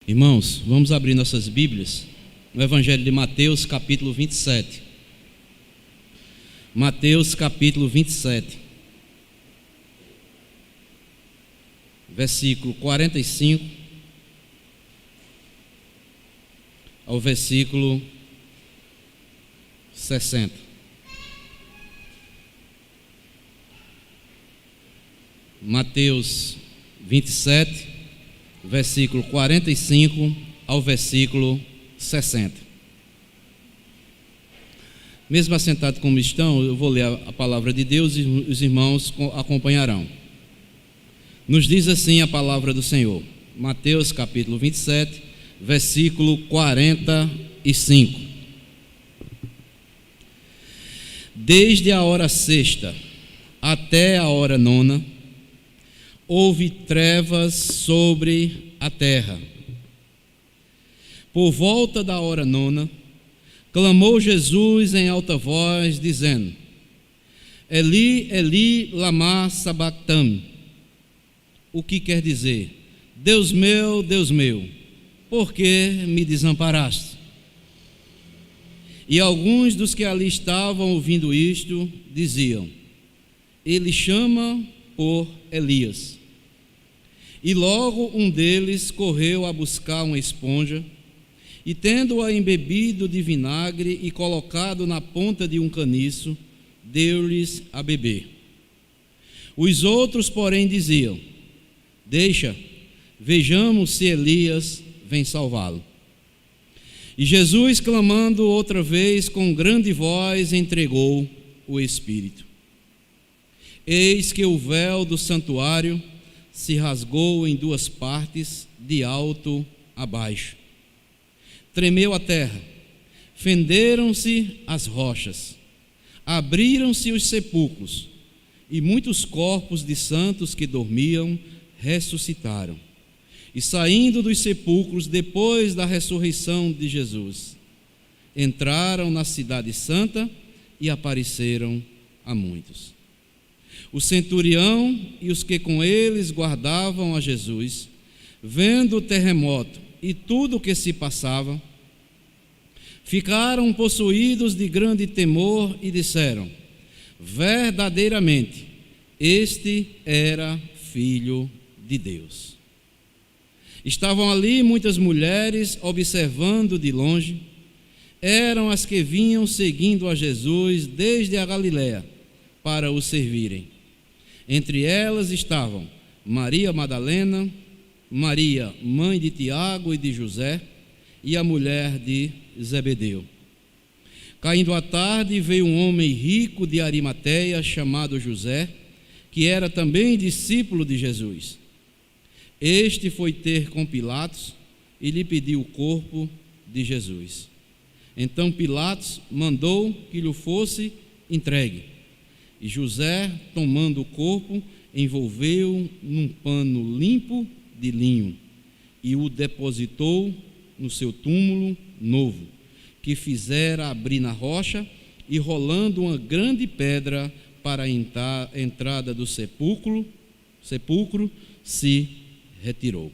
Irmãos, vamos abrir nossas Bíblias no Evangelho de Mateus, capítulo 27. Mateus, capítulo 27, versículo 45 ao versículo 60. Mateus 27, versículo 45 ao versículo 60. Mesmo assentado como estão, eu vou ler a palavra de Deus e os irmãos acompanharão. Nos diz assim a palavra do Senhor. Mateus capítulo 27, versículo 45. Desde a hora sexta até a hora nona, houve trevas sobre a terra. Por volta da hora nona, clamou Jesus em alta voz, dizendo: Eli, Eli, lama sabactami. O que quer dizer? Deus meu, por que me desamparaste? E alguns dos que ali estavam ouvindo isto, diziam: Ele chama por Elias. E logo um deles correu a buscar uma esponja, e tendo-a embebido de vinagre e colocado na ponta de um caniço, deu-lhes a beber. Os outros, porém, diziam: Deixa, vejamos se Elias vem salvá-lo. E Jesus, clamando outra vez com grande voz, entregou o Espírito. Eis que o véu do santuário se rasgou em duas partes, de alto a baixo. Tremeu a terra, fenderam-se as rochas, abriram-se os sepulcros, e muitos corpos de santos que dormiam ressuscitaram. E saindo dos sepulcros, depois da ressurreição de Jesus, entraram na cidade santa e apareceram a muitos. O centurião e os que com eles guardavam a Jesus, vendo o terremoto e tudo o que se passava, ficaram possuídos de grande temor e disseram: verdadeiramente, este era Filho de Deus. Estavam ali muitas mulheres observando de longe, eram as que vinham seguindo a Jesus desde a Galiléia para o servirem. Entre elas estavam Maria Madalena, Maria, mãe de Tiago e de José, e a mulher de Zebedeu. Caindo a tarde, veio um homem rico de Arimateia, chamado José, que era também discípulo de Jesus. Este foi ter com Pilatos e lhe pediu o corpo de Jesus. Então Pilatos mandou que lhe fosse entregue. E José, tomando o corpo, envolveu-o num pano limpo de linho e o depositou no seu túmulo novo, que fizera abrir na rocha, e rolando uma grande pedra para a entrada do sepulcro, se retirou.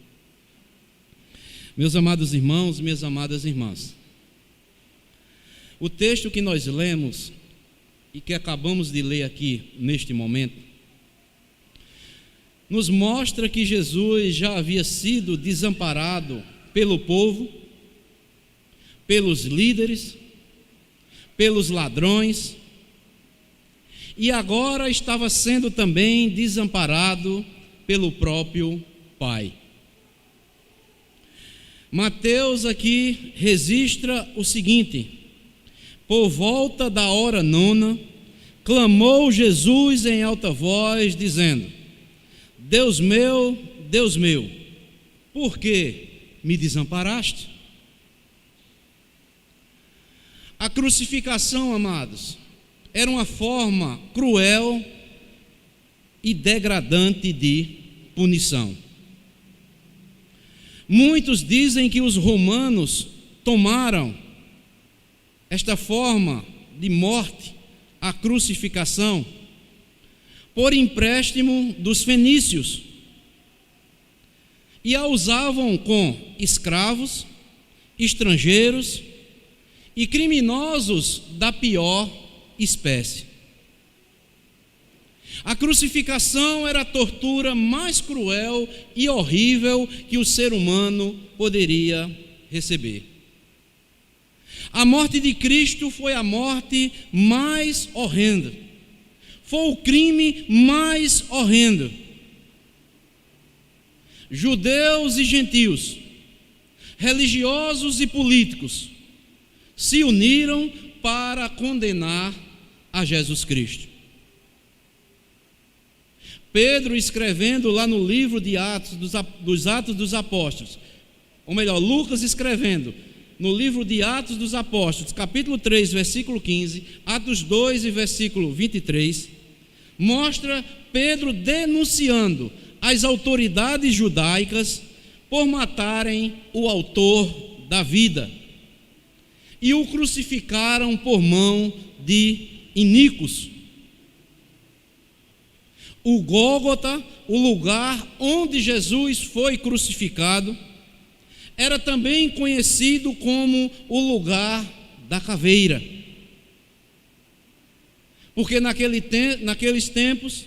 Meus amados irmãos, minhas amadas irmãs, o texto que nós lemos e que acabamos de ler aqui neste momento, nos mostra que Jesus já havia sido desamparado pelo povo, pelos líderes, pelos ladrões, e agora estava sendo também desamparado pelo próprio Pai. Mateus aqui registra o seguinte: por volta da hora nona, clamou Jesus em alta voz, dizendo: Deus meu, por que me desamparaste? A crucificação, amados, era uma forma cruel e degradante de punição. Muitos dizem que os romanos tomaram esta forma de morte, a crucificação, por empréstimo dos fenícios. e a usavam com escravos, estrangeiros e criminosos da pior espécie. A crucificação era a tortura mais cruel e horrível que o ser humano poderia receber. A morte de Cristo foi a morte mais horrenda. Foi o crime mais horrendo. Judeus e gentios, religiosos e políticos, se uniram para condenar a Jesus Cristo. Pedro, escrevendo lá no livro de dos Atos dos Apóstolos, ou melhor, Lucas escrevendo no livro de Atos dos Apóstolos, capítulo 3, versículo 15, Atos 2 e versículo 23, mostra Pedro denunciando as autoridades judaicas por matarem o autor da vida e o crucificaram por mão de iníquos. O Gólgota, o lugar onde Jesus foi crucificado, era também conhecido como o lugar da caveira. Porque naqueles tempos,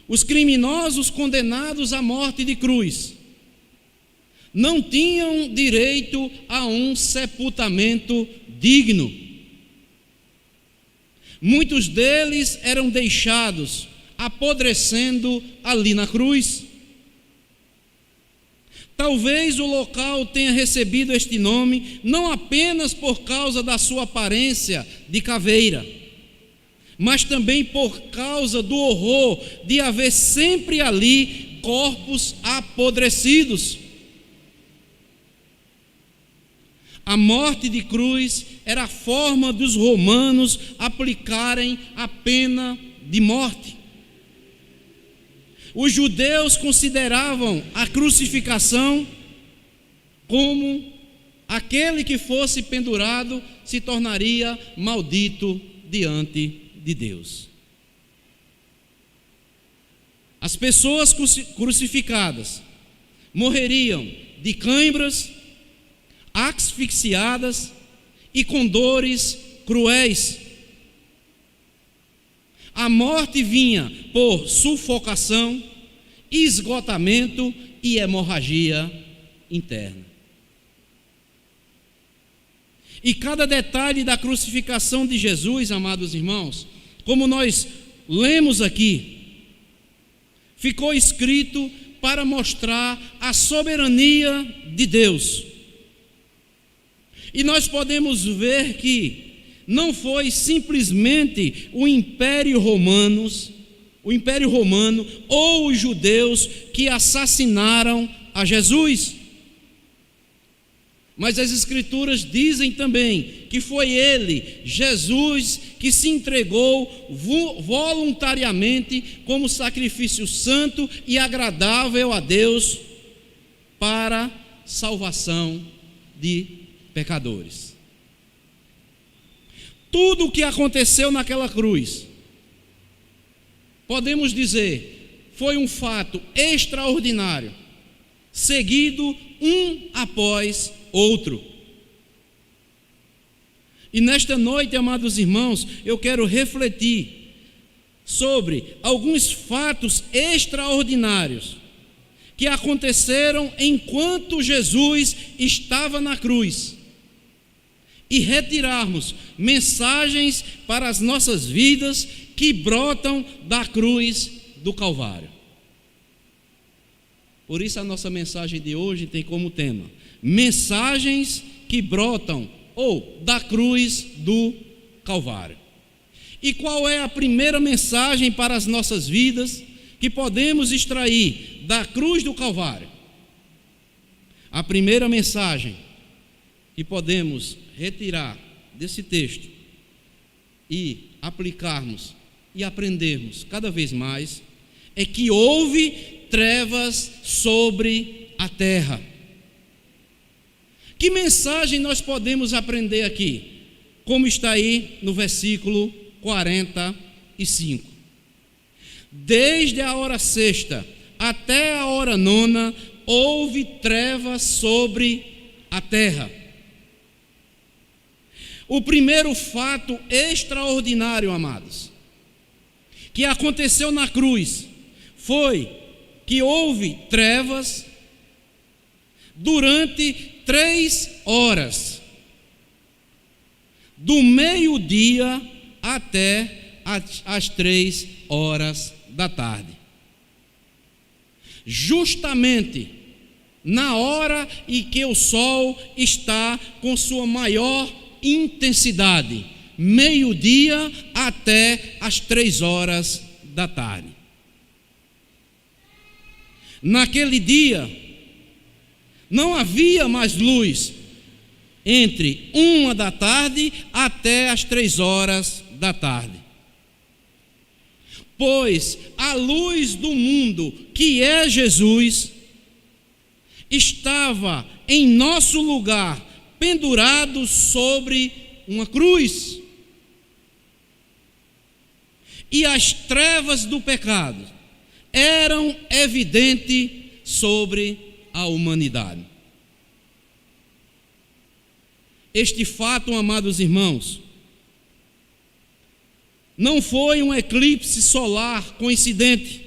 os criminosos condenados à morte de cruz não tinham direito a um sepultamento digno. Muitos deles eram deixados apodrecendo ali na cruz. Talvez o local tenha recebido este nome não apenas por causa da sua aparência de caveira, mas também por causa do horror de haver sempre ali corpos apodrecidos. A morte de cruz era a forma dos romanos aplicarem a pena de morte. Os judeus consideravam a crucificação como aquele que fosse pendurado se tornaria maldito diante de Deus. As pessoas crucificadas morreriam de cãibras, asfixiadas e com dores cruéis. A morte vinha por sufocação, esgotamento e hemorragia interna. E cada detalhe da crucificação de Jesus, amados irmãos, como nós lemos aqui, ficou escrito para mostrar a soberania de Deus. E nós podemos ver que não foi simplesmente o Império Romano ou os judeus que assassinaram a Jesus. Mas as Escrituras dizem também que foi ele, Jesus, que se entregou voluntariamente como sacrifício santo e agradável a Deus para salvação de pecadores. Tudo o que aconteceu naquela cruz, podemos dizer, foi um fato extraordinário, seguido um após outro. E nesta noite, amados irmãos, eu quero refletir sobre alguns fatos extraordinários que aconteceram enquanto Jesus estava na cruz e retirarmos mensagens para as nossas vidas que brotam da cruz do Calvário. Por isso a nossa mensagem de hoje tem como tema mensagens que brotam da cruz do Calvário. E qual é a primeira mensagem para as nossas vidas que podemos extrair da cruz do Calvário? A primeira mensagem que podemos retirar desse texto e aplicarmos e aprendermos cada vez mais é que houve trevas sobre a terra. Que mensagem nós podemos aprender aqui? Como está aí no versículo 45. Desde a hora sexta até a hora nona, houve trevas sobre a terra. O primeiro fato extraordinário, amados, que aconteceu na cruz, foi que houve trevas durante 3 horas, do meio-dia até as 3 horas da tarde. Justamente na hora em que o sol está com sua maior intensidade, meio-dia até as 3 horas da tarde. Naquele dia, não havia mais luz entre 1 da tarde até as 3 horas da tarde. Pois a luz do mundo, que é Jesus, estava em nosso lugar, pendurado sobre uma cruz. E as trevas do pecado eram evidentes sobre a humanidade. Este fato, amados irmãos, não foi um eclipse solar coincidente.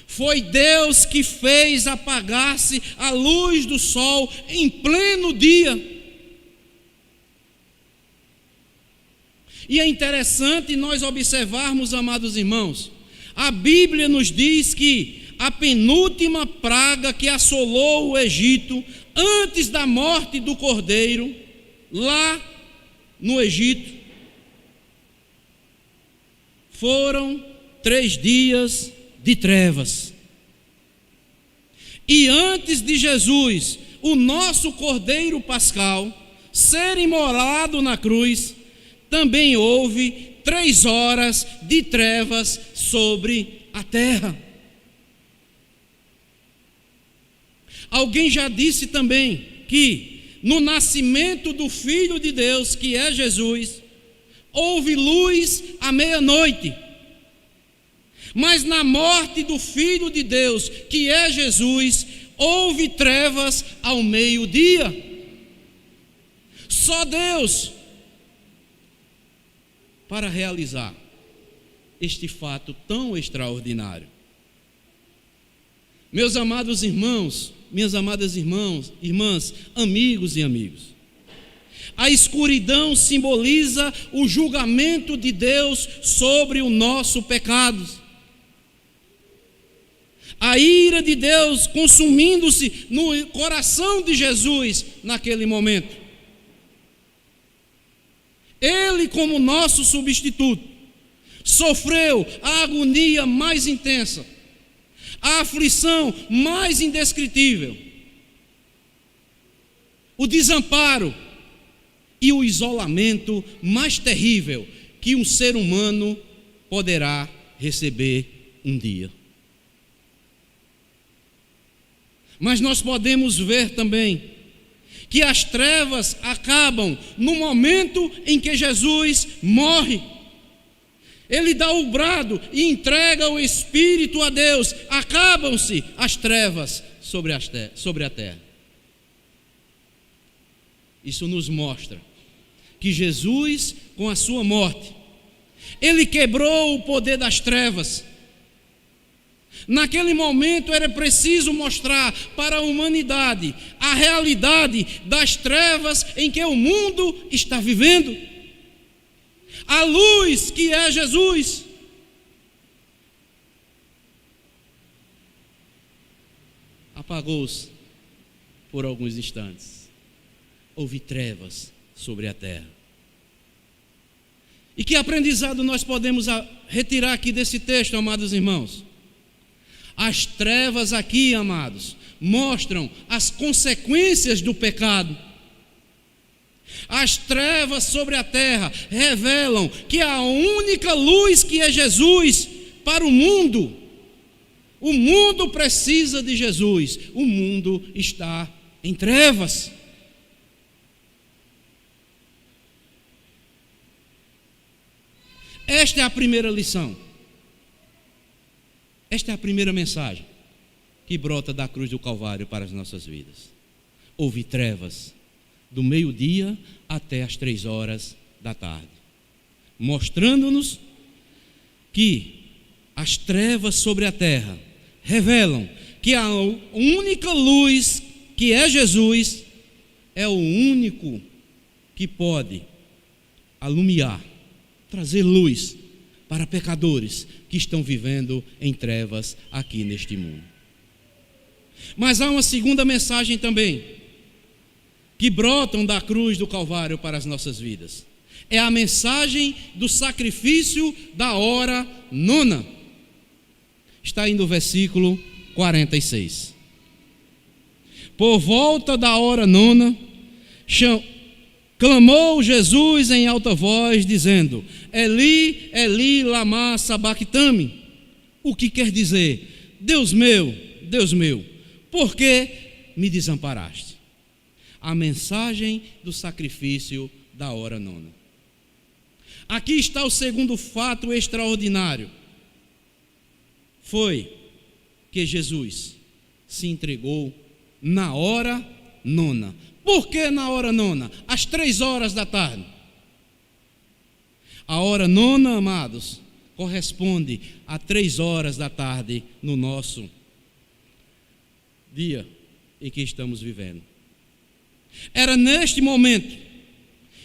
Foi Deus que fez apagar-se a luz do sol em pleno dia. E é interessante nós observarmos, amados irmãos, a Bíblia nos diz que a penúltima praga que assolou o Egito, antes da morte do cordeiro, lá no Egito, foram 3 dias de trevas. E antes de Jesus, o nosso cordeiro pascal, ser imolado na cruz, também houve 3 horas de trevas sobre a terra. Alguém já disse também que no nascimento do Filho de Deus, que é Jesus, houve luz à meia-noite. Mas na morte do Filho de Deus, que é Jesus, houve trevas ao meio-dia. Só Deus para realizar este fato tão extraordinário. Meus amados irmãos, minhas amadas irmãs, amigos e amigos, a escuridão simboliza o julgamento de Deus sobre o nosso pecado. A ira de Deus consumindo-se no coração de Jesus naquele momento. Ele, como nosso substituto, sofreu a agonia mais intensa, a aflição mais indescritível, o desamparo e o isolamento mais terrível que um ser humano poderá receber um dia. Mas nós podemos ver também que as trevas acabam no momento em que Jesus morre. Ele dá o brado e entrega o Espírito a Deus. Acabam-se as trevas sobre a terra. Isso nos mostra que Jesus, com a sua morte, ele quebrou o poder das trevas. Naquele momento era preciso mostrar para a humanidade a realidade das trevas em que o mundo está vivendo. A luz que é Jesus. Apagou-se por alguns instantes. Houve trevas sobre a terra. E que aprendizado nós podemos retirar aqui desse texto, amados irmãos? As trevas aqui, amados, mostram as consequências do pecado. As trevas sobre a terra revelam que a única luz que é Jesus para o mundo precisa de Jesus, o mundo está em trevas. Esta é a primeira lição. Esta é a primeira mensagem. que brota da cruz do Calvário para as nossas vidas? Houve trevas do meio-dia até as 3 horas da tarde, mostrando-nos que as trevas sobre a terra revelam que a única luz, que é Jesus, é o único que pode alumiar, trazer luz para pecadores que estão vivendo em trevas aqui neste mundo. Mas há uma segunda mensagem também, que brotam da cruz do Calvário para as nossas vidas. É a mensagem do sacrifício da hora nona. Está aí no versículo 46. Por volta da hora nona, clamou Jesus em alta voz, dizendo: Eli, Eli, lama sabactami. O que quer dizer: Deus meu, por que me desamparaste? A mensagem do sacrifício da hora nona. Aqui está o segundo fato extraordinário. Foi que Jesus se entregou na hora nona. Por que na hora nona? Às 3 horas da tarde. A hora nona, amados, corresponde a 3 horas da tarde no nosso dia em que estamos vivendo. Era neste momento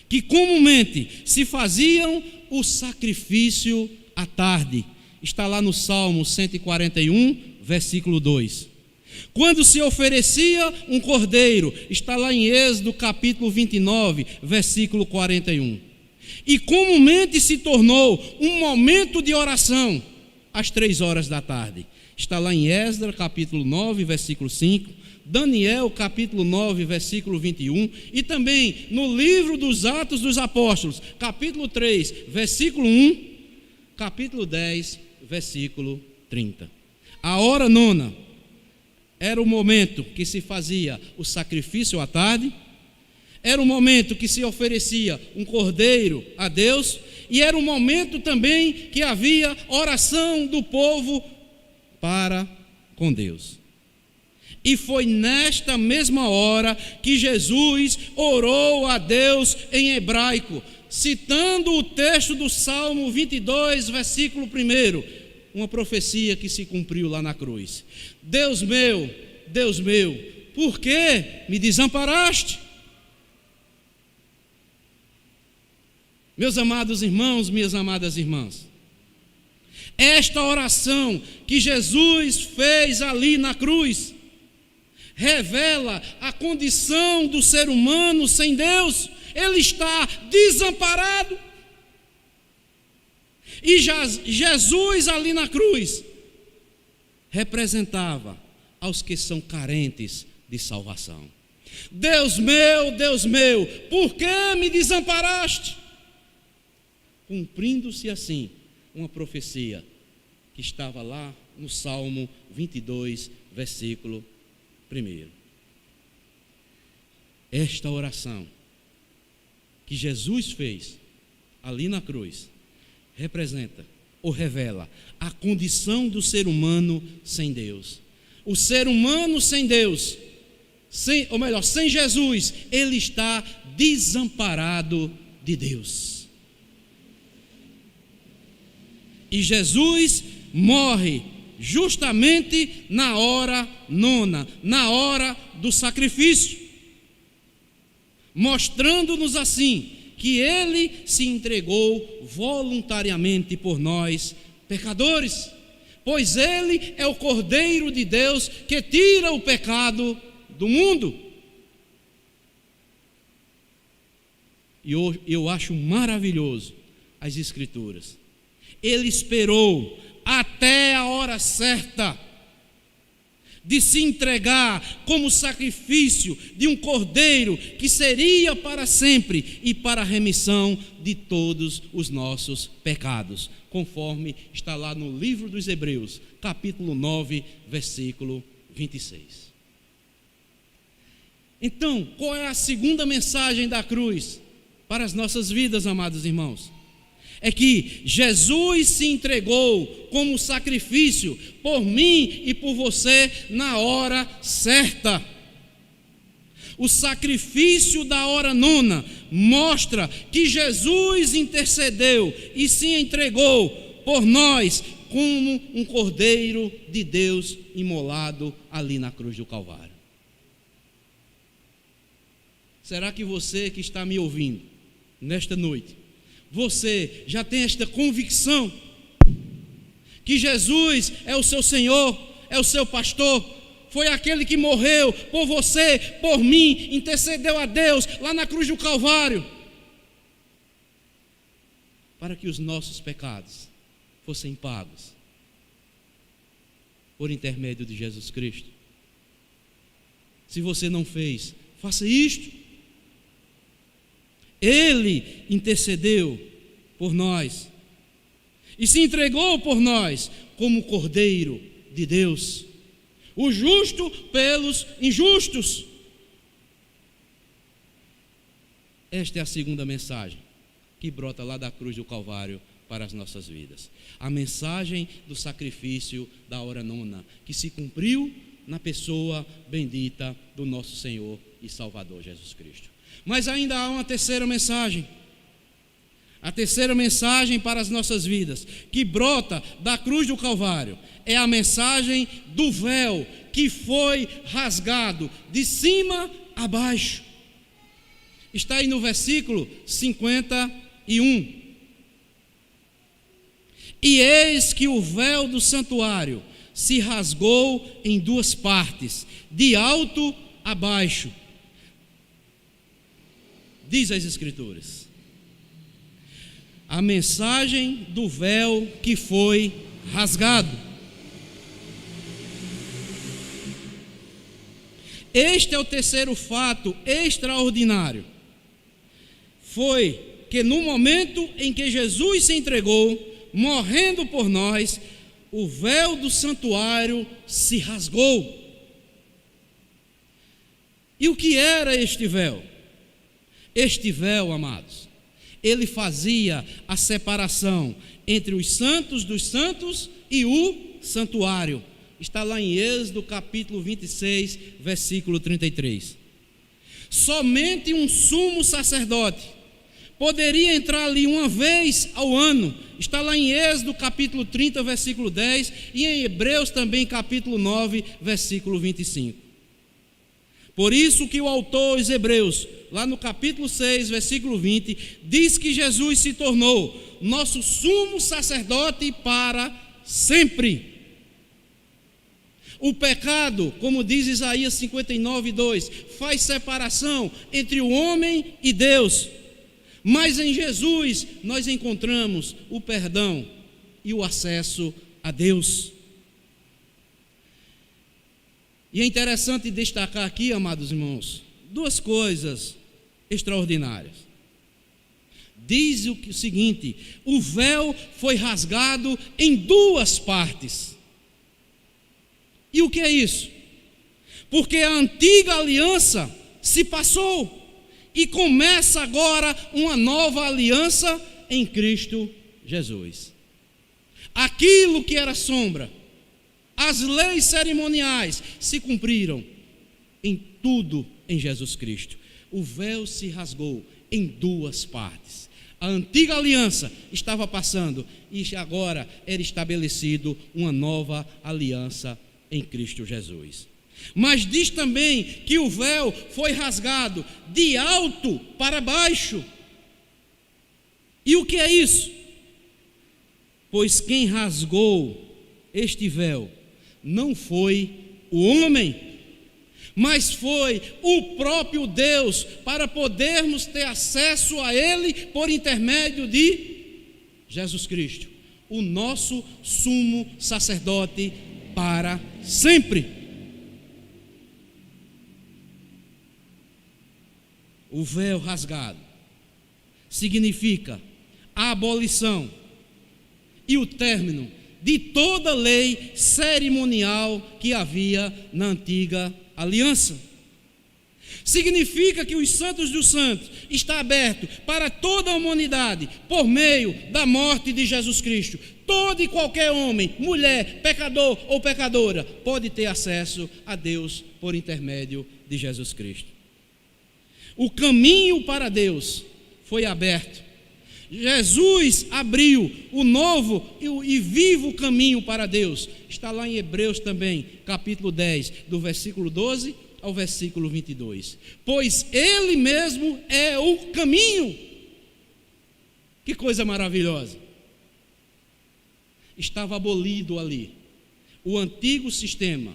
que comumente se faziam o sacrifício à tarde. Está lá no Salmo 141, versículo 2. Quando se oferecia um cordeiro, está lá em Êxodo capítulo 29, versículo 41. E comumente se tornou um momento de oração às 3 horas da tarde. Está lá em Esdras capítulo 9, versículo 5. Daniel capítulo 9, versículo 21, e também no livro dos Atos dos Apóstolos, capítulo 3, versículo 1, capítulo 10, versículo 30. A hora nona era o momento que se fazia o sacrifício à tarde, era o momento que se oferecia um cordeiro a Deus, e era o momento também que havia oração do povo para com Deus. E foi nesta mesma hora que Jesus orou a Deus em hebraico, citando o texto do Salmo 22, versículo 1, uma profecia que se cumpriu lá na cruz. Deus meu, por que me desamparaste? Meus amados irmãos, minhas amadas irmãs, esta oração que Jesus fez ali na cruz revela a condição do ser humano sem Deus. Ele está desamparado. E Jesus ali na cruz representava aos que são carentes de salvação. Deus meu, por que me desamparaste? Cumprindo-se assim uma profecia que estava lá no Salmo 22, versículo 1. Esta oração que Jesus fez ali na cruz representa ou revela a condição do ser humano sem Deus. O ser humano sem Deus, sem Jesus, ele está desamparado de Deus. E Jesus morre justamente na hora nona, na hora do sacrifício, mostrando-nos assim que ele se entregou voluntariamente por nós, pecadores, pois ele é o Cordeiro de Deus que tira o pecado do mundo. E eu acho maravilhoso as Escrituras. Ele esperou até a hora certa de se entregar como sacrifício de um cordeiro que seria para sempre e para a remissão de todos os nossos pecados, conforme está lá no livro dos Hebreus, capítulo 9, versículo 26. Então, qual é a segunda mensagem da cruz para as nossas vidas, amados irmãos? é que Jesus se entregou como sacrifício por mim e por você na hora certa. O sacrifício da hora nona mostra que Jesus intercedeu e se entregou por nós como um cordeiro de Deus imolado ali na cruz do Calvário. Será que você que está me ouvindo nesta noite, você já tem esta convicção que Jesus é o seu Senhor, é o seu pastor, foi aquele que morreu por você, por mim, intercedeu a Deus lá na cruz do Calvário, para que os nossos pecados fossem pagos por intermédio de Jesus Cristo? Se você não fez, faça isto. Ele intercedeu por nós e se entregou por nós como Cordeiro de Deus, o justo pelos injustos. Esta é a segunda mensagem que brota lá da cruz do Calvário para as nossas vidas. A mensagem do sacrifício da hora nona, que se cumpriu na pessoa bendita do nosso Senhor e Salvador Jesus Cristo. Mas ainda há uma terceira mensagem. A terceira mensagem para as nossas vidas, que brota da cruz do Calvário, é a mensagem do véu que foi rasgado de cima a baixo. Está aí no versículo 51. E eis que o véu do santuário se rasgou em duas partes, de alto a baixo. Diz as Escrituras: a mensagem do véu que foi rasgado. Este é o terceiro fato extraordinário. Foi que no momento em que Jesus se entregou, morrendo por nós, o véu do santuário se rasgou. E o que era este véu? Este véu, amados, ele fazia a separação entre os santos dos santos e o santuário. Está lá em Êxodo capítulo 26, versículo 33. Somente um sumo sacerdote poderia entrar ali uma vez ao ano. Está lá em Êxodo capítulo 30, versículo 10, e em Hebreus também capítulo 9, versículo 25. Por isso que o autor aos Hebreus, lá no capítulo 6, versículo 20, diz que Jesus se tornou nosso sumo sacerdote para sempre. O pecado, como diz Isaías 59, 2, faz separação entre o homem e Deus. Mas em Jesus nós encontramos o perdão e o acesso a Deus. E é interessante destacar aqui, amados irmãos, duas coisas extraordinárias. Diz o seguinte: o véu foi rasgado em duas partes. E o que é isso? Porque a antiga aliança se passou e começa agora uma nova aliança em Cristo Jesus. Aquilo que era sombra, as leis cerimoniais se cumpriram em tudo em Jesus Cristo. O véu se rasgou em duas partes. A antiga aliança estava passando e agora era estabelecido uma nova aliança em Cristo Jesus. Mas diz também que o véu foi rasgado de alto para baixo. E o que é isso? Pois quem rasgou este véu não foi o homem, mas foi o próprio Deus, para podermos ter acesso a Ele por intermédio de Jesus Cristo, o nosso sumo sacerdote para sempre. O véu rasgado significa a abolição e o término de toda lei cerimonial que havia na antiga aliança. Significa que os santos dos santos está aberto para toda a humanidade por meio da morte de Jesus Cristo. Todo e qualquer homem, mulher, pecador ou pecadora pode ter acesso a Deus por intermédio de Jesus Cristo. O caminho para Deus foi aberto. Jesus abriu o novo e vivo caminho para Deus. Está lá em Hebreus também, capítulo 10, do versículo 12 ao versículo 22. Pois Ele mesmo é o caminho. Que coisa maravilhosa. Estava abolido ali o antigo sistema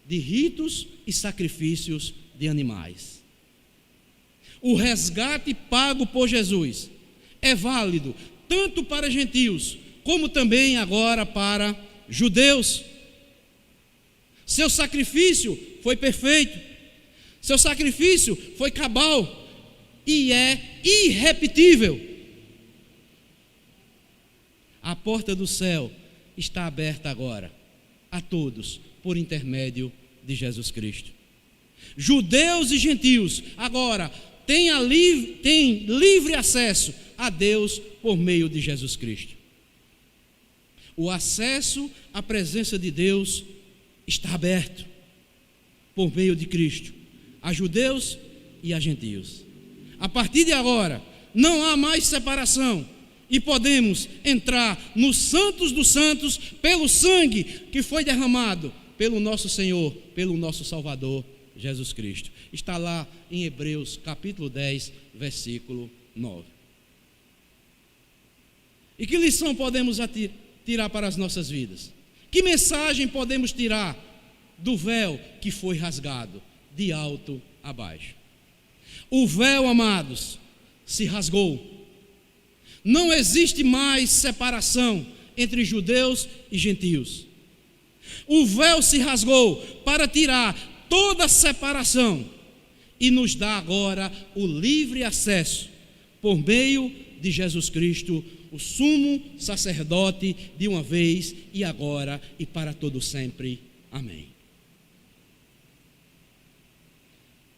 de ritos e sacrifícios de animais. O resgate pago por Jesus é válido tanto para gentios como também agora para judeus. Seu sacrifício foi perfeito, seu sacrifício foi cabal e é irrepetível. A porta do céu está aberta agora a todos por intermédio de Jesus Cristo. Judeus e gentios agora têm livre acesso a Deus por meio de Jesus Cristo. O acesso à presença de Deus está aberto por meio de Cristo a judeus e a gentios. A partir de agora não há mais separação e podemos entrar nos santos dos santos pelo sangue que foi derramado pelo nosso Senhor, pelo nosso Salvador Jesus Cristo. Está lá em Hebreus capítulo 10, versículo 9. E que lição podemos tirar para as nossas vidas? Que mensagem podemos tirar do véu que foi rasgado de alto a baixo? O véu, amados, se rasgou. Não existe mais separação entre judeus e gentios. O véu se rasgou para tirar toda a separação e nos dá agora o livre acesso por meio de Jesus Cristo, o sumo sacerdote de uma vez e agora e para todo sempre. Amém.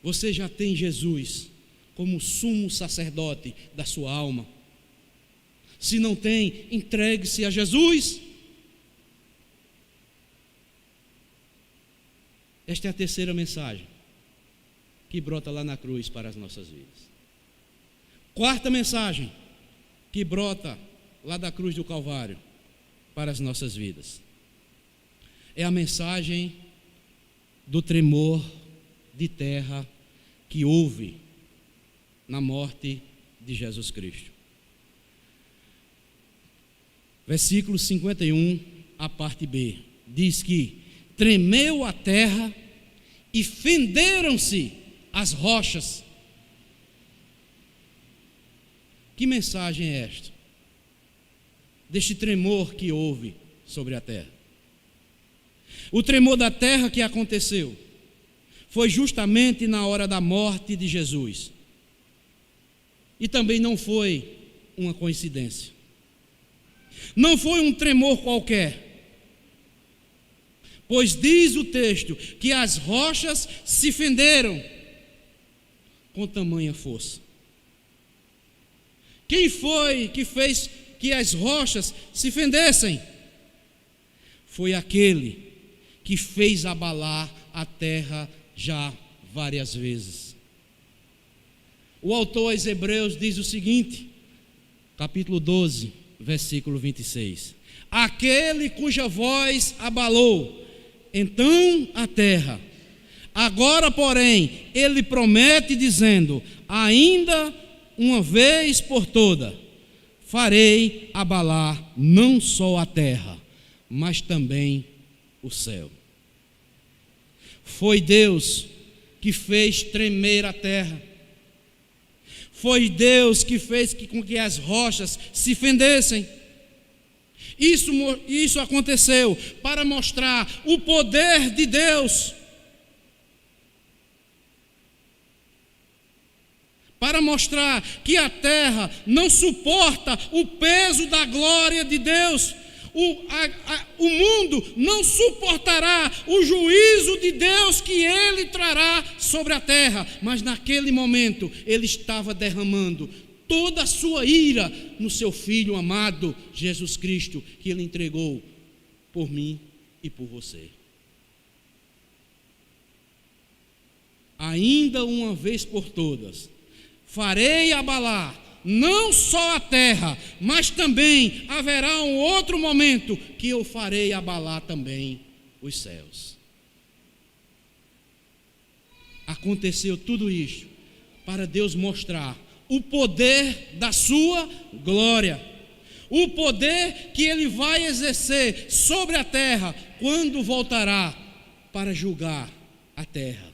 Você já tem Jesus como sumo sacerdote da sua alma? Se não tem, entregue-se a Jesus. Esta é a terceira mensagem que brota lá na cruz para as nossas vidas. Quarta mensagem que brota lá da cruz do Calvário para as nossas vidas é a mensagem do tremor de terra que houve na morte de Jesus Cristo. Versículo 51, a parte B, diz que tremeu a terra e fenderam-se as rochas. Que mensagem é esta? Deste tremor que houve sobre a terra. O tremor da terra que aconteceu foi justamente na hora da morte de Jesus. E também não foi uma coincidência. Não foi um tremor qualquer, pois diz o texto que as rochas se fenderam com tamanha força. Quem foi que fez que as rochas se fendessem? Foi aquele que fez abalar a terra já várias vezes. O autor aos Hebreus diz o seguinte, capítulo 12, versículo 26. Aquele cuja voz abalou então a terra. Agora, porém, ele promete dizendo: ainda uma vez por toda farei abalar não só a terra, mas também o céu. Foi Deus que fez tremer a terra. Foi Deus que fez com que as rochas se fendessem. Isso aconteceu para mostrar o poder de Deus. Para mostrar que a terra não suporta o peso da glória de Deus. o mundo não suportará o juízo de Deus que ele trará sobre a terra. Mas naquele momento ele estava derramando toda a sua ira no seu Filho amado, Jesus Cristo, que ele entregou por mim e por você. Ainda uma vez por todas, farei abalar não só a terra, mas também haverá um outro momento que eu farei abalar também os céus. Aconteceu tudo isso para Deus mostrar o poder da sua glória, o poder que ele vai exercer sobre a terra quando voltará para julgar a terra.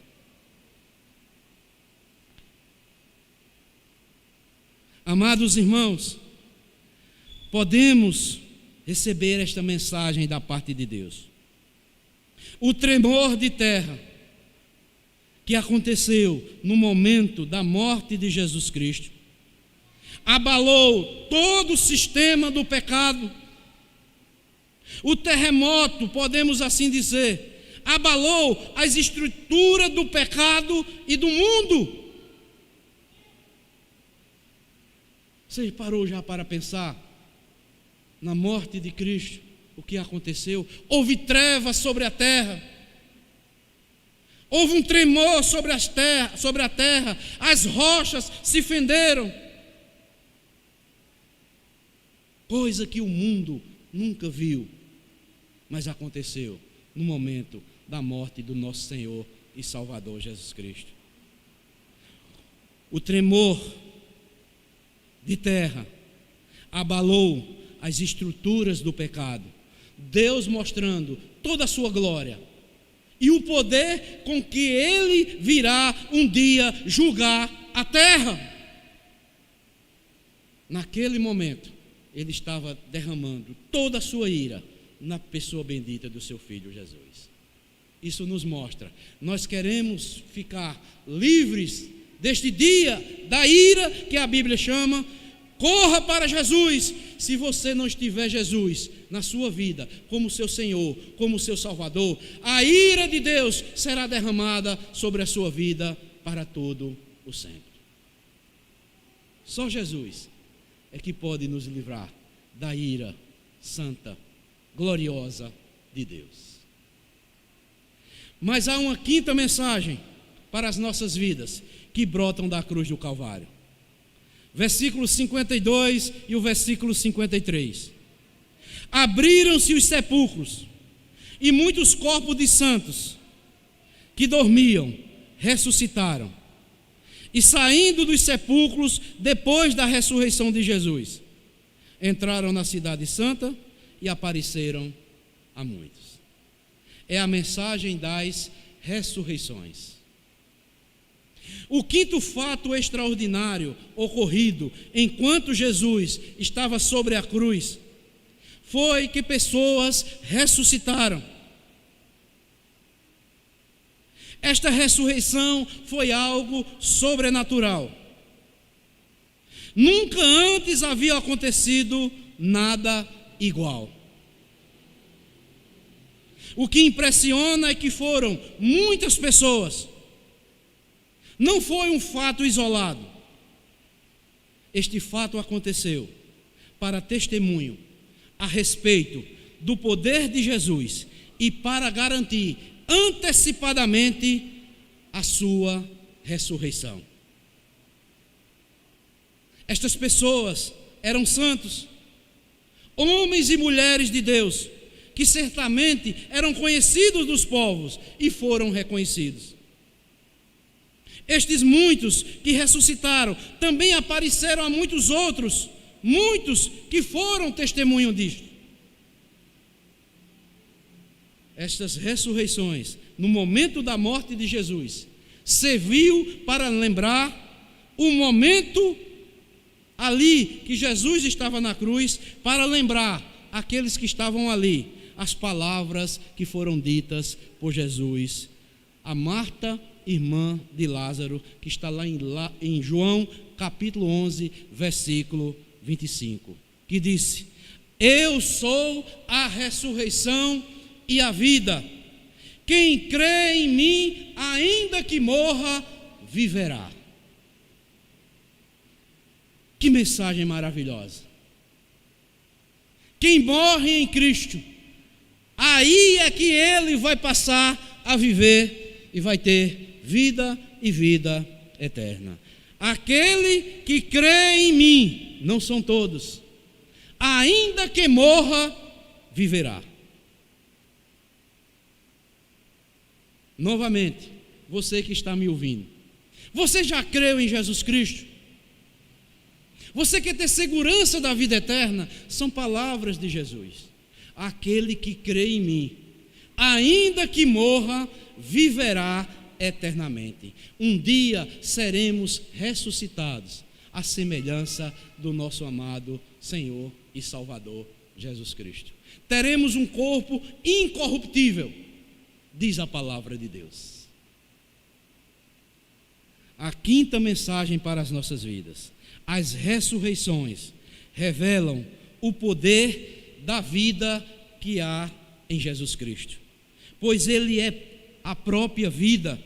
Amados irmãos, podemos receber esta mensagem da parte de Deus. O tremor de terra que aconteceu no momento da morte de Jesus Cristo abalou todo o sistema do pecado. O terremoto, podemos assim dizer, abalou as estruturas do pecado e do mundo. Você parou já para pensar na morte de Cristo, o que aconteceu? Houve trevas sobre a terra, houve um tremor sobre a terra, as rochas se fenderam, coisa que o mundo nunca viu, mas aconteceu no momento da morte do nosso Senhor e Salvador Jesus Cristo. O tremor de terra abalou as estruturas do pecado, Deus mostrando toda a sua glória e o poder com que ele virá um dia julgar a terra. Naquele momento ele estava derramando toda a sua ira na pessoa bendita do seu Filho Jesus. Isso nos mostra, nós queremos ficar livres deste dia da ira que a Bíblia chama. Corra para Jesus. Se você não estiver Jesus na sua vida como seu Senhor, como seu Salvador, a ira de Deus será derramada sobre a sua vida para todo o sempre. Só Jesus é que pode nos livrar da ira santa, gloriosa de Deus. Mas há uma quinta mensagem para as nossas vidas que brotam da cruz do Calvário. Versículo 52 e o versículo 53. Abriram-se os sepulcros, e muitos corpos de santos que dormiam ressuscitaram. E saindo dos sepulcros, depois da ressurreição de Jesus, entraram na cidade santa e apareceram a muitos. É a mensagem das ressurreições. O quinto fato extraordinário ocorrido enquanto Jesus estava sobre a cruz foi que pessoas ressuscitaram. Esta ressurreição foi algo sobrenatural. Nunca antes havia acontecido nada igual. O que impressiona é que foram muitas pessoas. Não foi um fato isolado. Este fato aconteceu para testemunho a respeito do poder de Jesus e para garantir antecipadamente a sua ressurreição. Estas pessoas eram santos, homens e mulheres de Deus, que certamente eram conhecidos dos povos e foram reconhecidos. Estes muitos que ressuscitaram também apareceram a muitos outros, muitos que foram testemunho disto. Estas ressurreições, no momento da morte de Jesus, serviu para lembrar o momento ali que Jesus estava na cruz, para lembrar aqueles que estavam ali as palavras que foram ditas por Jesus a Marta, irmã de Lázaro, que está lá em João capítulo 11, versículo 25, que disse: Eu sou a ressurreição e a vida. Quem crê em mim, ainda que morra, viverá. Que mensagem maravilhosa. Quem morre em Cristo, aí é que ele vai passar a viver e vai ter vida e vida eterna. Aquele que crê em mim, não são todos, ainda que morra, viverá. Novamente, você que está me ouvindo, você já creu em Jesus Cristo? Você quer ter segurança da vida eterna? São palavras de Jesus. Aquele que crê em mim, ainda que morra, viverá eternamente. Um dia seremos ressuscitados, à semelhança do nosso amado Senhor e Salvador Jesus Cristo. Teremos um corpo incorruptível, diz a palavra de Deus. A quinta mensagem para as nossas vidas: as ressurreições revelam o poder da vida que há em Jesus Cristo, pois Ele é a própria vida.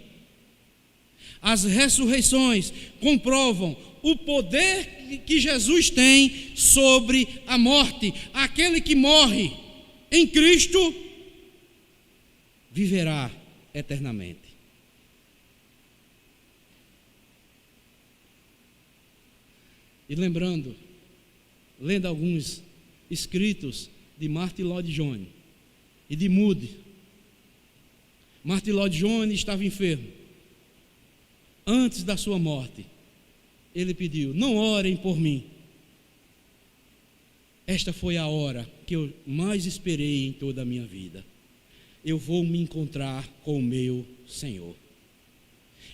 As ressurreições comprovam o poder que Jesus tem sobre a morte. Aquele que morre em Cristo viverá eternamente. E lembrando, lendo alguns escritos de Martin Lloyd-Jones e de Moody. Martin Lloyd-Jones estava enfermo. Antes da sua morte, ele pediu: não orem por mim. Esta foi a hora que eu mais esperei em toda a minha vida. Eu vou me encontrar com o meu Senhor.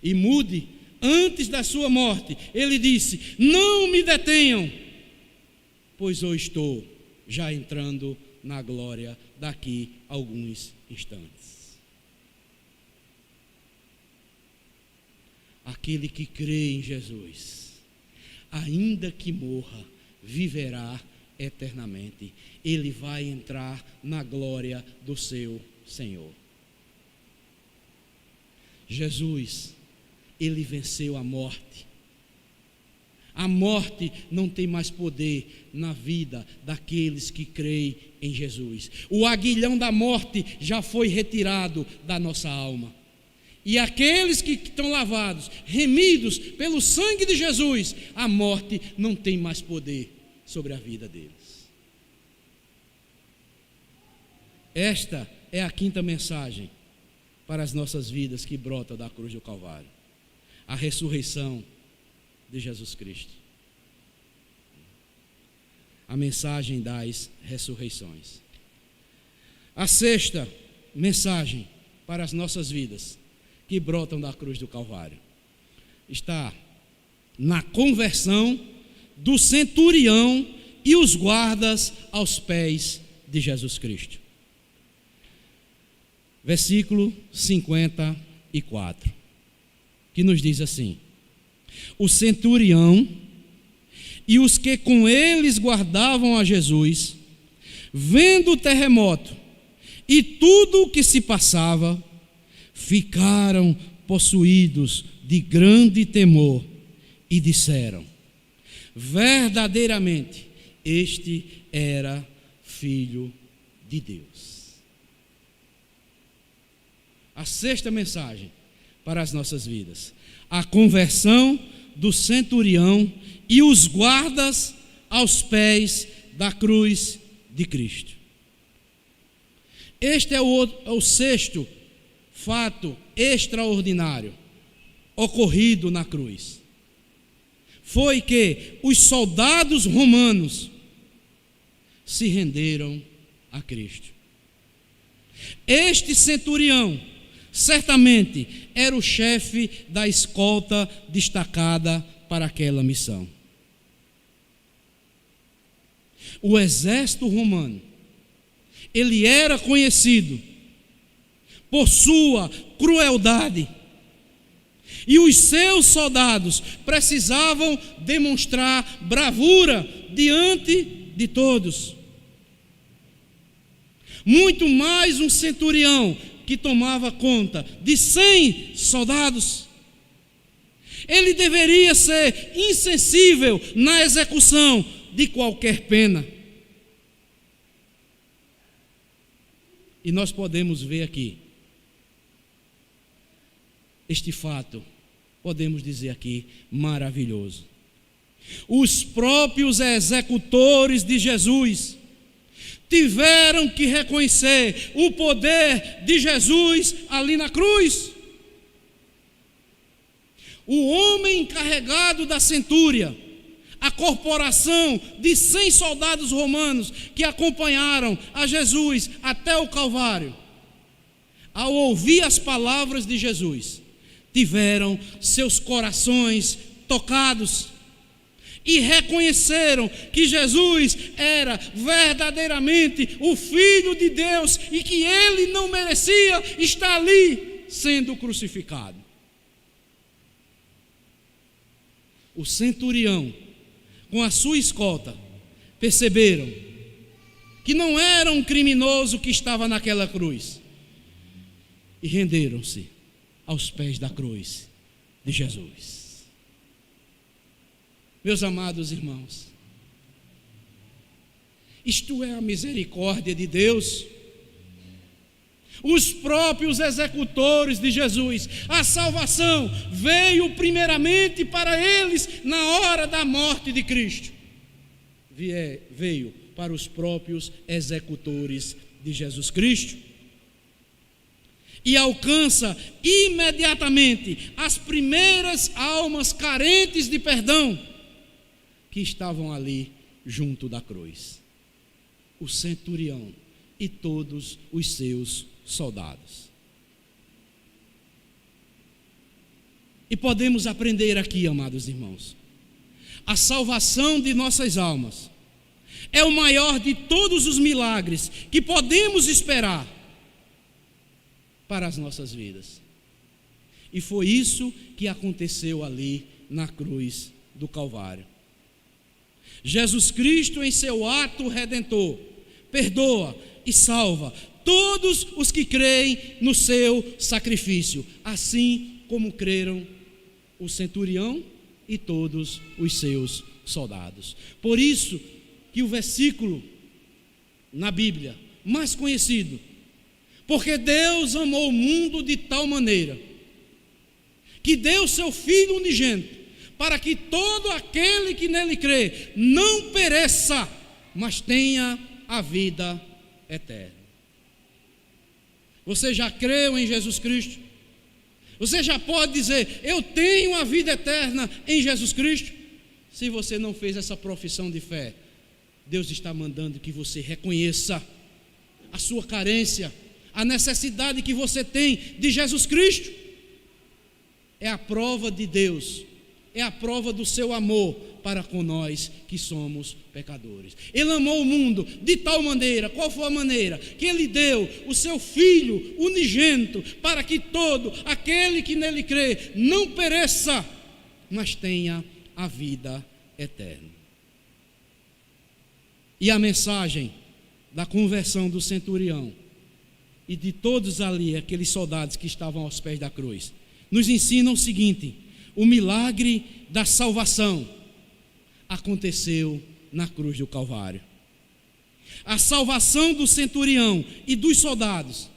E Moody, antes da sua morte, ele disse: não me detenham, pois eu estou já entrando na glória daqui a alguns instantes. Aquele que crê em Jesus, ainda que morra, viverá eternamente. Ele vai entrar na glória do seu Senhor. Jesus, ele venceu a morte. A morte não tem mais poder na vida daqueles que creem em Jesus. O aguilhão da morte já foi retirado da nossa alma. E aqueles que estão lavados, remidos pelo sangue de Jesus, a morte não tem mais poder sobre a vida deles. Esta é a quinta mensagem para as nossas vidas que brota da cruz do Calvário: a ressurreição de Jesus Cristo. A mensagem das ressurreições. A sexta mensagem para as nossas vidas que brotam da cruz do Calvário está na conversão do centurião e os guardas aos pés de Jesus Cristo. Versículo 54, que nos diz assim: o centurião e os que com eles guardavam a Jesus, vendo o terremoto e tudo o que se passava, ficaram possuídos de grande temor e disseram: verdadeiramente, este era Filho de Deus. A sexta mensagem para as nossas vidas: a conversão do centurião e os guardas aos pés da cruz de Cristo. Este é o sexto fato extraordinário ocorrido na cruz. Foi que os soldados romanos se renderam a Cristo. Este centurião certamente era o chefe da escolta destacada para aquela missão. O exército romano, ele era conhecido por sua crueldade, e os seus soldados precisavam demonstrar bravura diante de todos. muito mais um centurião que tomava conta de 100 soldados. Ele deveria ser insensível na execução de qualquer pena. E nós podemos ver aqui este fato, podemos dizer aqui, maravilhoso. Os próprios executores de Jesus tiveram que reconhecer o poder de Jesus ali na cruz. O homem encarregado da centúria, a corporação de 100 soldados romanos que acompanharam a Jesus até o Calvário, ao ouvir as palavras de Jesus, tiveram seus corações tocados e reconheceram que Jesus era verdadeiramente o Filho de Deus e que ele não merecia estar ali sendo crucificado. O centurião, com a sua escolta, perceberam que não era um criminoso que estava naquela cruz e renderam-se aos pés da cruz de Jesus. Meus amados irmãos, isto é a misericórdia de Deus. Os próprios executores de Jesus, a salvação veio primeiramente para eles na hora da morte de Cristo. Veio para os próprios executores de Jesus Cristo. E alcança imediatamente as primeiras almas carentes de perdão que estavam ali junto da cruz. O centurião e todos os seus soldados. E podemos aprender aqui, amados irmãos, a salvação de nossas almas é o maior de todos os milagres que podemos esperar para as nossas vidas. E foi isso que aconteceu ali na cruz do Calvário. Jesus Cristo, em seu ato redentor, perdoa e salva todos os que creem no seu sacrifício, assim como creram o centurião e todos os seus soldados. Por isso que o versículo na Bíblia mais conhecido, porque Deus amou o mundo de tal maneira que deu seu Filho unigênito, para que todo aquele que nele crê não pereça, mas tenha a vida eterna. Você já creu em Jesus Cristo? Você já pode dizer, eu tenho a vida eterna em Jesus Cristo? Se você não fez essa profissão de fé, Deus está mandando que você reconheça a sua carência, a necessidade que você tem de Jesus Cristo. É a prova de Deus, é a prova do seu amor para com nós que somos pecadores. Ele amou o mundo de tal maneira, qual foi a maneira? Que Ele deu o seu Filho unigênito, para que todo aquele que nele crê não pereça, mas tenha a vida eterna. E a mensagem da conversão do centurião e de todos ali, aqueles soldados que estavam aos pés da cruz, nos ensinam o seguinte: o milagre da salvação aconteceu na cruz do Calvário. A salvação do centurião e dos soldados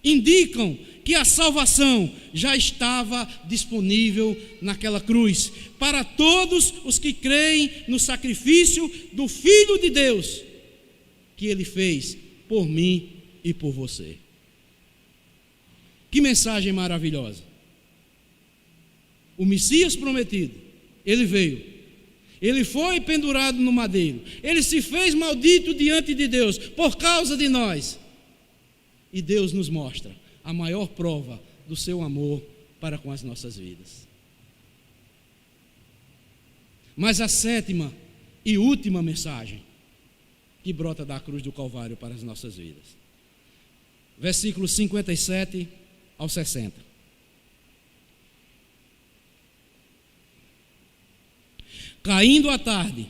indicam que a salvação já estava disponível naquela cruz para todos os que creem no sacrifício do Filho de Deus que Ele fez por mim e por você. Que mensagem maravilhosa! O Messias prometido, Ele veio, Ele foi pendurado no madeiro, Ele se fez maldito diante de Deus por causa de nós, e Deus nos mostra a maior prova do seu amor para com as nossas vidas. Mas a sétima e última mensagem que brota da cruz do Calvário para as nossas vidas, versículos 57 ao 60. Caindo a tarde,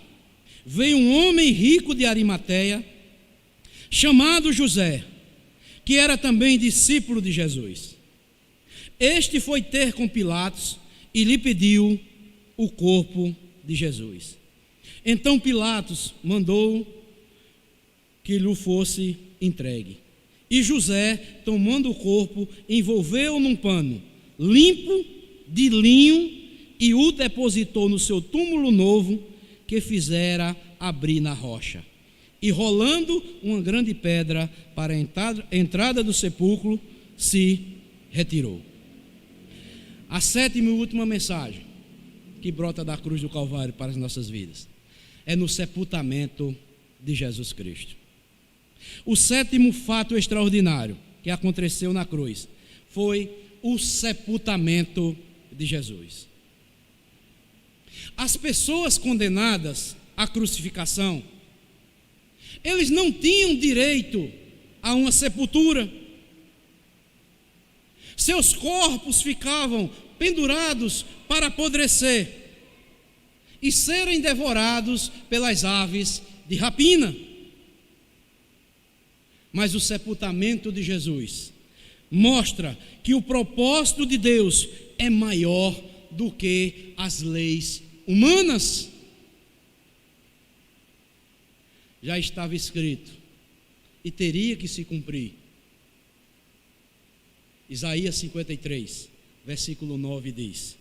veio um homem rico de Arimateia, chamado José, que era também discípulo de Jesus. Este foi ter com Pilatos e lhe pediu o corpo de Jesus. Então Pilatos mandou que lhe fosse entregue. E José, tomando o corpo, envolveu-o num pano limpo de linho e o depositou no seu túmulo novo que fizera abrir na rocha. E rolando uma grande pedra para a entrada do sepulcro, se retirou. A sétima e última mensagem que brota da cruz do Calvário para as nossas vidas é no sepultamento de Jesus Cristo. O sétimo fato extraordinário que aconteceu na cruz foi o sepultamento de Jesus. As pessoas condenadas à crucificação, eles não tinham direito a uma sepultura. Seus corpos ficavam pendurados para apodrecer e serem devorados pelas aves de rapina. Mas o sepultamento de Jesus mostra que o propósito de Deus é maior do que as leis humanas. Já estava escrito e teria que se cumprir. Isaías 53, versículo 9 diz: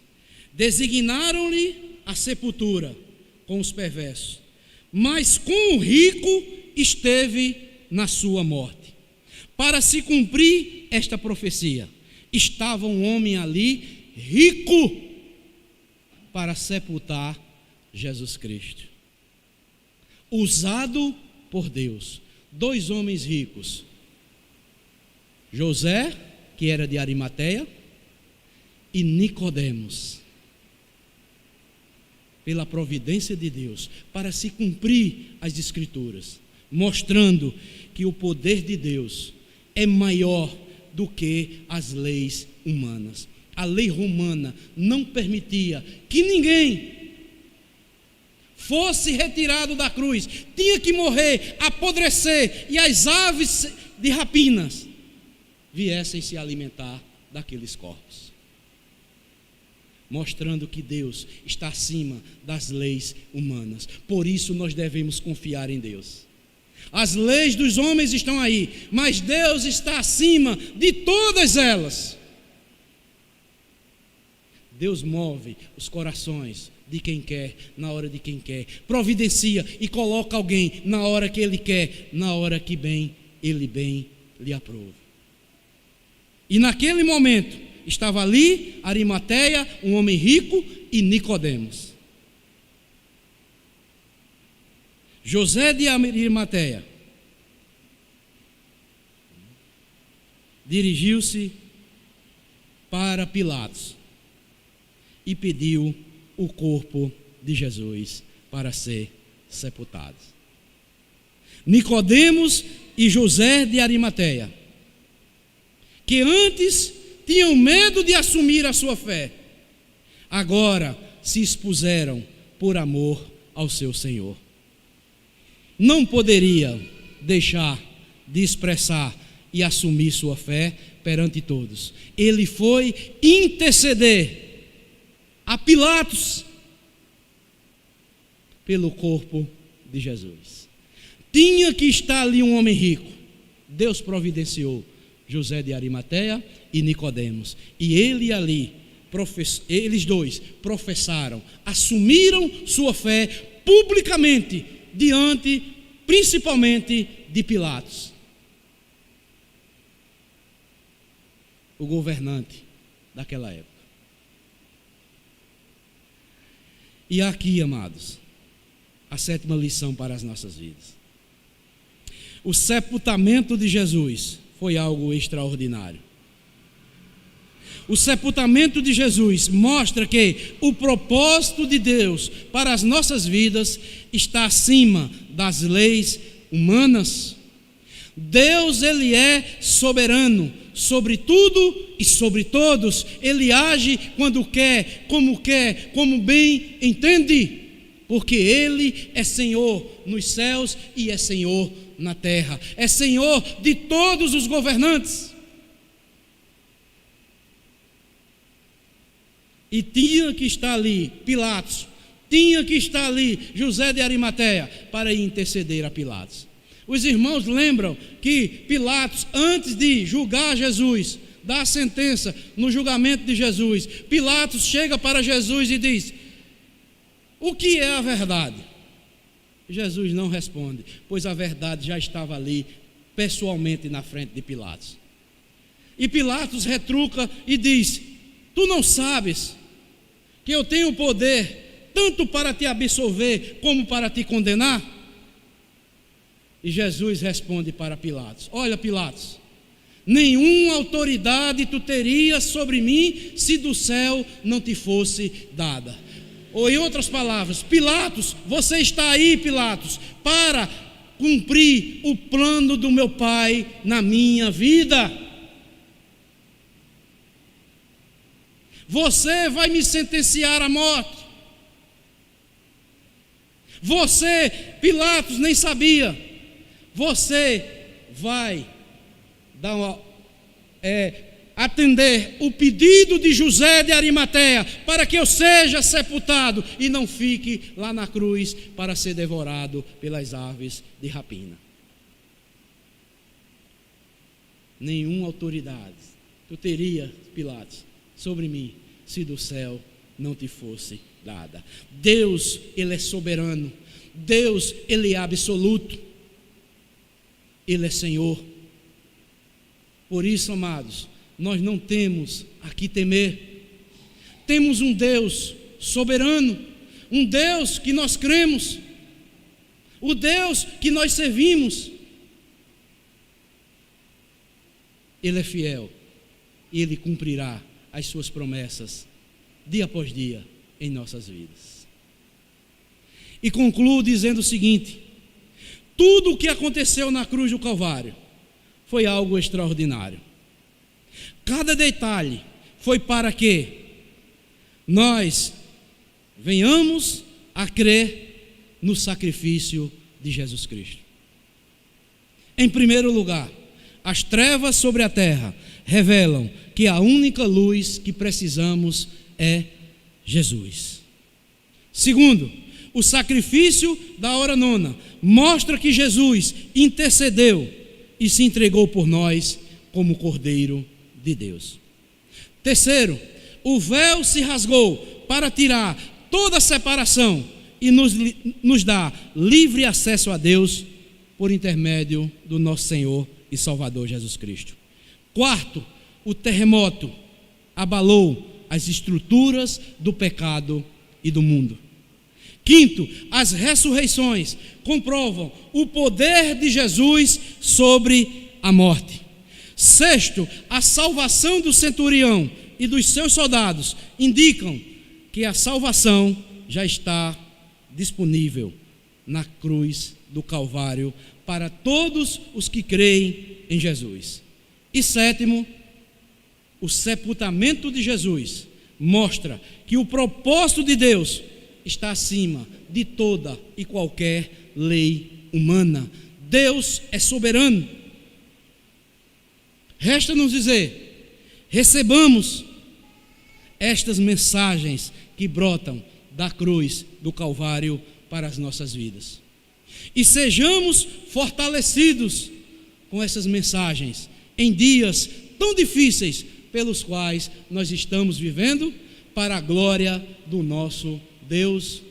designaram-lhe a sepultura com os perversos, mas com o rico esteve na sua morte. Para se cumprir esta profecia, estava um homem ali rico para sepultar Jesus Cristo. Usado por Deus. Dois homens ricos, José, que era de Arimateia, e Nicodemos, pela providência de Deus, para se cumprir as Escrituras, mostrando que o poder de Deus é maior do que as leis humanas. A lei romana não permitia que ninguém fosse retirado da cruz, tinha que morrer, apodrecer, e as aves de rapinas viessem se alimentar daqueles corpos, mostrando que Deus está acima das leis humanas. Por isso nós devemos confiar em Deus. As leis dos homens estão aí, mas Deus está acima de todas elas. Deus move os corações de quem quer, na hora de quem quer, providencia e coloca alguém na hora que Ele quer, na hora que Ele bem lhe aprova. E naquele momento estava ali Arimateia, um homem rico, e Nicodemos. José de Arimateia dirigiu-se para Pilatos e pediu o corpo de Jesus para ser sepultado. Nicodemos e José de Arimateia, que antes tinham medo de assumir a sua fé, agora se expuseram por amor ao seu Senhor. Não poderia deixar de expressar e assumir sua fé perante todos. Ele foi interceder a Pilatos pelo corpo de Jesus. Tinha que estar ali um homem rico. Deus providenciou José de Arimateia e Nicodemos. E ele ali, eles dois professaram, assumiram sua fé publicamente diante, principalmente, de Pilatos, o governante daquela época. E aqui, amados, a sétima lição para as nossas vidas. O sepultamento de Jesus foi algo extraordinário. O sepultamento de Jesus mostra que o propósito de Deus para as nossas vidas está acima das leis humanas. Deus, Ele é soberano sobre tudo e sobre todos. Ele age quando quer, como bem entende, porque Ele é Senhor nos céus e é Senhor na terra, é Senhor de todos os governantes. E tinha que estar ali Pilatos, tinha que estar ali José de Arimateia para ir interceder a Pilatos. Os irmãos lembram que Pilatos, antes de julgar Jesus, dar a sentença no julgamento de Jesus, Pilatos chega para Jesus e diz: o que é a verdade? Jesus não responde, pois a verdade já estava ali, pessoalmente na frente de Pilatos. E Pilatos retruca e diz: tu não sabes que eu tenho poder tanto para te absolver como para te condenar? E Jesus responde para Pilatos: olha, Pilatos, nenhuma autoridade tu terias sobre mim se do céu não te fosse dada. Ou em outras palavras, Pilatos, você está aí, Pilatos, para cumprir o plano do meu Pai na minha vida. Você vai me sentenciar à morte. Você, Pilatos, nem sabia. Você vai atender o pedido de José de Arimateia para que eu seja sepultado e não fique lá na cruz para ser devorado pelas aves de rapina. Nenhuma autoridade tu teria, Pilatos, sobre mim, se do céu não te fosse dada. Deus, Ele é soberano. Deus, Ele é absoluto. Ele é Senhor. Por isso, amados, nós não temos a que temer. Temos um Deus soberano, um Deus que nós cremos, o Deus que nós servimos. Ele é fiel e Ele cumprirá as suas promessas dia após dia em nossas vidas. E concluo dizendo o seguinte: tudo o que aconteceu na cruz do Calvário foi algo extraordinário. Cada detalhe foi para que nós venhamos a crer no sacrifício de Jesus Cristo. Em primeiro lugar, as trevas sobre a terra revelam que a única luz que precisamos é Jesus. Segundo, o sacrifício da hora nona mostra que Jesus intercedeu e se entregou por nós como Cordeiro de Deus. Terceiro, o véu se rasgou para tirar toda a separação e nos dá livre acesso a Deus por intermédio do nosso Senhor e Salvador Jesus Cristo. Quarto, o terremoto abalou as estruturas do pecado e do mundo. Quinto, as ressurreições comprovam o poder de Jesus sobre a morte. Sexto, a salvação do centurião e dos seus soldados indicam que a salvação já está disponível na cruz do Calvário para todos os que creem em Jesus. E sétimo, o sepultamento de Jesus mostra que o propósito de Deus está acima de toda e qualquer lei humana. Deus é soberano. Resta-nos dizer: recebamos estas mensagens que brotam da cruz do Calvário para as nossas vidas. E sejamos fortalecidos com essas mensagens em dias tão difíceis pelos quais nós estamos vivendo, para a glória do nosso Deus.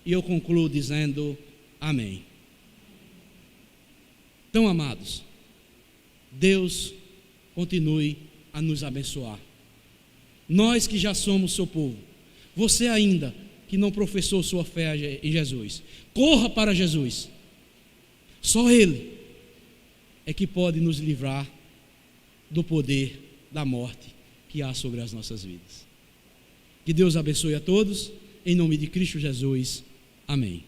E eu concluo dizendo amém. Então, amados, Deus continue a nos abençoar. Nós que já somos seu povo, você ainda que não professou sua fé em Jesus, corra para Jesus. Só Ele é que pode nos livrar do poder da morte que há sobre as nossas vidas. Que Deus abençoe a todos, em nome de Cristo Jesus. Amém.